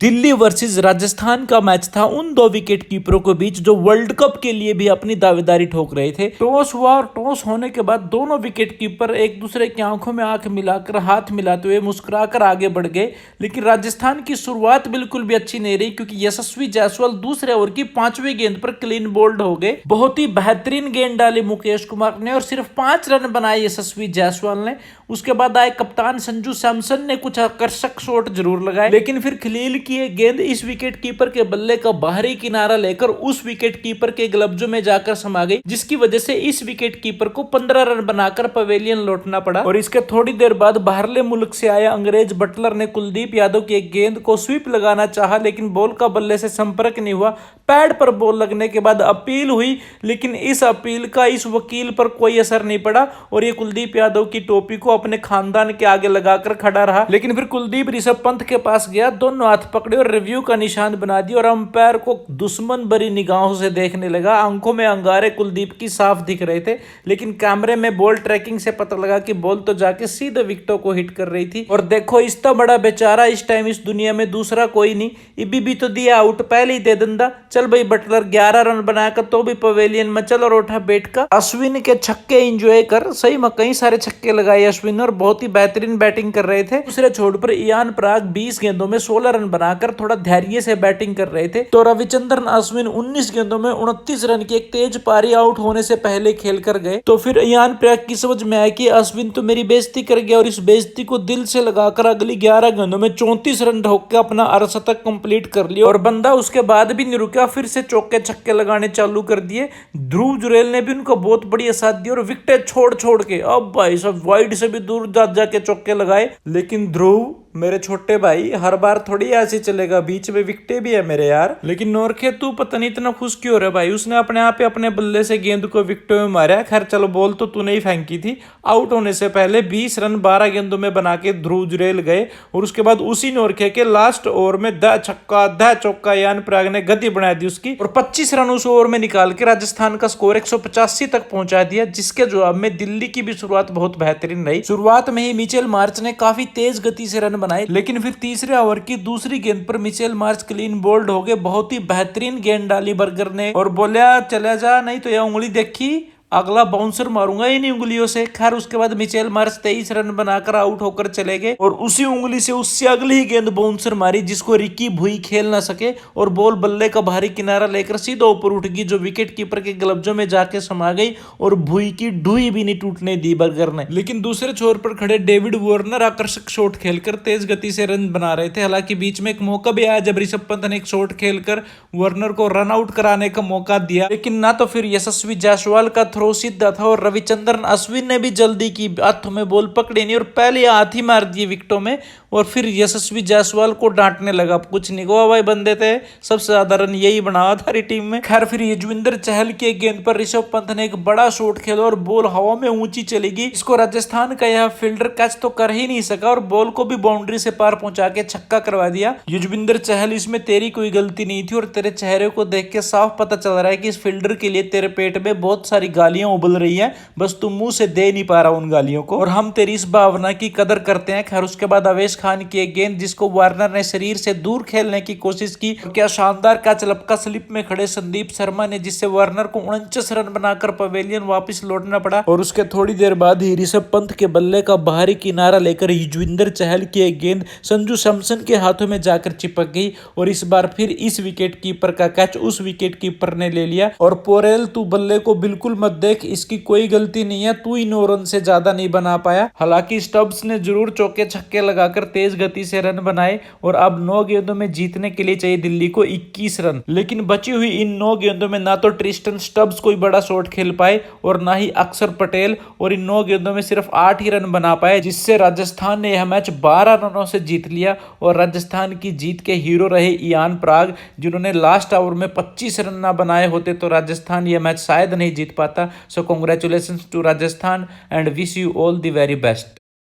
Delhi versus Rajasthan का match था उन दो विकेट कीपरों के बीच जो वर्ल्ड कप के लिए भी अपनी दावेदारी ठोक रहे थे। टॉस हुआ और टॉस होने के बाद दोनों विकेट कीपर एक दूसरे की आंखों में आंख मिलाकर हाथ मिलाते हुए मुस्कुराकर आगे बढ़ गए। लेकिन राजस्थान की शुरुआत बिल्कुल भी अच्छी नहीं रही क्योंकि यशस्वी जायसवाल दूसरे ओवर की 5वीं गेंद पर क्लीन बोल्ड हो गए। बहुत ही बेहतरीन गेंद डाली मुकेश कुमार ने और सिर्फ 5 रन बनाए यशस्वी जायसवाल ने। उसके बाद आए कप्तान संजू सैमसन ने कुछ आकर्षक शॉट जरूर लगाए, लेकिन फिर खलील की एक गेंद इस विकेट कीपर के बल्ले का बाहरी किनारा लेकर उस विकेट कीपर के ग्लब्जों में जाकर समा गई, जिसकी वजह से इस विकेट कीपर को 15 रन बनाकर पवेलियन लौटना पड़ा। और इसके थोड़ी देर बाद बाहरले मुल्क से आया अंग्रेज बटलर ने कुलदीप यादव की एक गेंद को स्वीप लगाना चाहा, लेकिन बॉल का बल्ले से संपर्क नहीं हुआ। पैड पर बॉल लगने के बाद अपील हुई, लेकिन इस अपील का इस वकील पर कोई असर नहीं पड़ा और ये कुलदीप यादव की टोपी को अपने खानदान के आगे लगाकर खड़ा रहा। लेकिन फिर कुलदीप ऋषभ पंत के पास गया, दोनों हाथ पकड़े और रिव्यू का निशान बना दिया और अंपायर को दुश्मन भरी निगाहों से देखने लगा। आंखों में अंगारे कुलदीप की साफ दिख रहे थे, लेकिन कैमरे में बॉल ट्रैकिंग से पता लगा कि बॉल तो जाके सीधे विकेटों को हिट कर रही थी। और देखो इतना बड़ा बेचारा इस टाइम इस दुनिया में दूसरा कोई नहीं, इबी भी तो दिया आउट, पहले ही दे दंदा। चल भाई बटलर 11 रन बनाकर तो भी पवेलियन में चल और उठा बैठ का। अश्विन के छक्के एंजॉय कर, सही में कई सारे छक्के लगाए अश्विन और बहुत ही बेहतरीन बैटिंग कर रहे थे। दूसरे छोर पर इयान पराग 20 गेंदों में 16 रन बनाकर थोड़ा धैर्य से बैटिंग कर रहे थे, तो रविचंद्रन अश्विन 19 गेंदों में 29 रन की एक तेज पारी आउट होने से पहले खेल कर गए। तो फिर इयान पराग की समझ में आया कि अश्विन तो मेरी बेइज्जती कर गया और इस बेइज्जती को दिल से लगाकर अगली 11 गेंदों में 34 रन ढोक के अपना अर्धशतक कंप्लीट कर लिया। और बंदा उसके बाद भी नहीं रुका, फिर से चौके छक्के लगाने चालू कर दिए। ध्रुव जुरैल ने भी उनको बहुत बढ़िया साथ दिया और विकेट छोड़ छोड़ के अब भाई सब वाइड से भी दूर जा जाके चौके लगाए। लेकिन ध्रुव मेरे छोटे भाई हर बार थोड़ी ऐसे चलेगा, बीच में विकेटे भी है मेरे यार। लेकिन नोरखे तू पता नहीं इतना खुश क्यों हो रहा भाई, उसने अपने आप ही अपने बल्ले से गेंद को विकेटों में मारा। खैर चलो बॉल तो तूने ही फेंकी थी। आउट होने से पहले 20 रन 12 गेंदों में बना के ध्रुव जुरैल गए और उसके बाद उसी नोरखे के लास्ट ओवर में द छक्का द चौका इयान पराग ने गति बना दी उसकी और 25 रन उस ओवर में निकाल के राजस्थान का स्कोर 185 तक पहुंचा दिया, जिसके जवाब में दिल्ली की भी शुरुआत बहुत बेहतरीन रही। शुरुआत में ही मिचेल मार्च ने काफी तेज गति से रन बनाए, लेकिन फिर तीसरे ओवर की दूसरी गेंद पर मिचेल मार्च क्लीन बोल्ड हो गए। बहुत ही बेहतरीन गेंद डाली बर्गर ने और बोला चला जा, नहीं तो यह उंगली देखी अगला बाउंसर मारूंगा इन्हीं उंगलियों से। खैर उसके बाद मिचेल मार्च 23 रन बनाकर आउट होकर चले गए और उसी उंगली से उससे अगली ही गेंद बाउंसर मारी जिसको रिकी भुई खेल ना सके और बॉल बल्ले का बाहरी किनारा लेकर सीधा ऊपर उठ गई, जो विकेट कीपर के ग्लब्जों में जाके समा गई और भुई की ढुई भी नहीं टूटने दी बर्गर ने। लेकिन दूसरे छोर पर खड़े डेविड वार्नर आकर्षक शॉट खेलकर तेज गति से रन बना रहे थे। हालांकि बीच में एक मौका भी आया जब ऋषभ पंत ने एक शॉट खेलकर वार्नर को रन आउट कराने का मौका दिया, लेकिन ना तो फिर यशस्वी जायसवाल का थ्रो सीधा था और रविचंद्रन अश्विन ने भी जल्दी की, हाथों में बॉल पकड़ी नहीं और पहले हाथ ही मार दिए विकेटों में। और फिर यशस्वी जायसवाल को डांटने लगा, कुछ नहीं गोवा भाई बंदे थे, सबसे ज्यादा रन यही बनाया था टीम में। खैर फिर युजवेंद्र चहल की एक गेंद पर ऋषभ पंत ने एक बड़ा शॉट खेला और बॉल हवा में ऊंची चली गई। इसको राजस्थान का यह फील्डर कैच तो कर ही नहीं सका और बॉल को भी बाउंड्री से पार पहुंचा के छक्का करवा दिया। युजवेंद्र चहल इसमें तेरी कोई गलती नहीं थी और तेरे चेहरे को देख के साफ पता चल रहा है कि इस फील्डर के लिए तेरे पेट में बहुत सारी गालियां उबल रही है, बस तुम मुंह से दे नहीं पा रहा उन गालियों को और हम तेरी इस भावना की कदर करते हैं। खैर उसके बाद अवेश खान की एक गेंद जिसको वार्नर ने शरीर से दूर खेलने की कोशिश की, क्या शानदार कैच लपका स्लिप में खड़े संदीप शर्मा ने, जिससे वार्नर को 49 रन बनाकर पवेलियन वापस लौटना पड़ा। और उसके थोड़ी देर बाद ही ऋषभ पंत के बल्ले का बाहरी किनारा लेकर युजवेंद्र चहल की एक गेंद संजू सैमसन के हाथों में जाकर चिपक गई और इस बार फिर इस विकेट कीपर का कैच उस विकेट कीपर ने ले लिया। और पोरेल तू बल्ले को बिल्कुल मत देख, इसकी कोई गलती नहीं है, तू ही 9 रन से ज्यादा नहीं बना पाया। हालांकि स्टब्स ने जरूर चौके छक्के लगाकर तेज गति से रन बनाए और अब 9 गेंदों में जीतने के लिए चाहिए दिल्ली को 21 रन। लेकिन बची हुई इन 9 गेंदों में ना तो ट्रिस्टन स्टब्स कोई बड़ा शॉट खेल पाए और ना ही अक्षर पटेल, और इन 9 गेंदों में सिर्फ 8 ही रन बना पाए, जिससे राजस्थान ने यह मैच 12 रनों से जीत लिया। और राजस्थान की जीत के हीरो रहे इयान पराग, जिन्होंने लास्ट ओवर में 25 रन ना बनाए होते तो राजस्थान यह मैच शायद नहीं जीत पाता। So congratulations to Rajasthan and wish you all the very best.